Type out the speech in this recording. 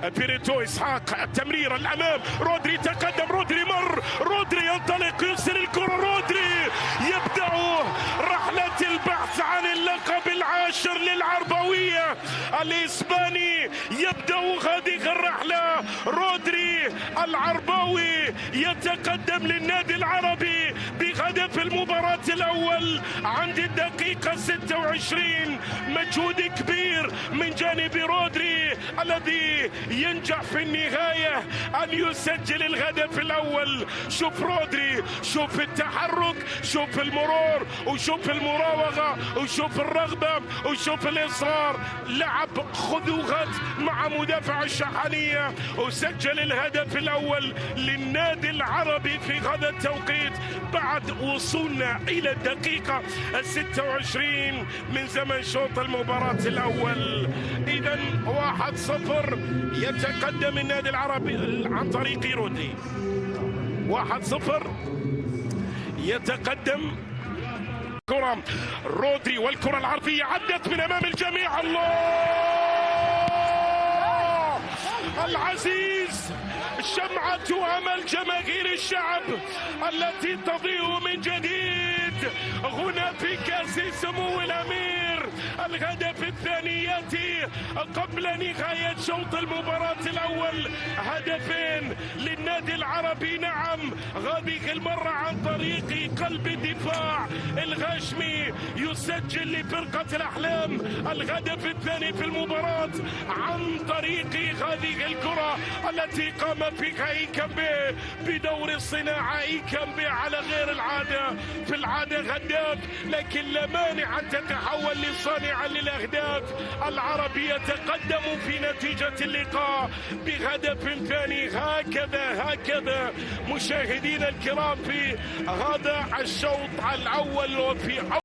بيريتو إسحاق، التمرير الأمام، رودري تقدم، رودري مر، رودري ينطلق يرسل الكرة، رودري يبدأ رحلة البحث عن اللقب العاشر للعربوية الإسباني. يبدأ هذه الرحلة، رودري العرباوي يتقدم للنادي العربي بهدف المباراة الأول عند الدقيقة 26. مجهود كبير من جانب رودري الذي ينجح في النهاية أن يسجل الهدف الأول. شوف رودري، شوف التحرك، شوف المرور، وشوف المراوغة، وشوف الرغبة، وشوف الإصرار. لعب خذوهات مع مدافع الشحانية وسجل الهدف الأول للنادي العربي في هذا التوقيت بعد وصولنا إلى الدقيقة 26 من زمن شوط المباراة الأول. إذا 1-0 يتقدم النادي العربي عن طريق رودري. 1-0 يتقدم كرة رودري، والكرة العرضية عدت من أمام الجميع. الله العزيز، شمعة أمل جماهير الشعب التي تضيء من جديد هنا في كأس سمو الأمير. الهدف الثاني يأتي قبل نهاية شوط المباراة الأول. هدفين للنادي العربي، نعم هذه المرة عن طريق قلب الدفاع الغاشمي يسجل لفرقة الأحلام الهدف الثاني في المباراة عن طريق هذه الكرة التي قام فيها إيكامبي بدور الصناعة. إيكامبي على غير العادة، في العادة هداف لكن لا مانع أن تتحول لصانعا للأهداف. العربي يتقدم في نتيجة اللقاء بهدف ثاني. هكذا مشاهدينا الكرام في هذا الشوط الأول وفي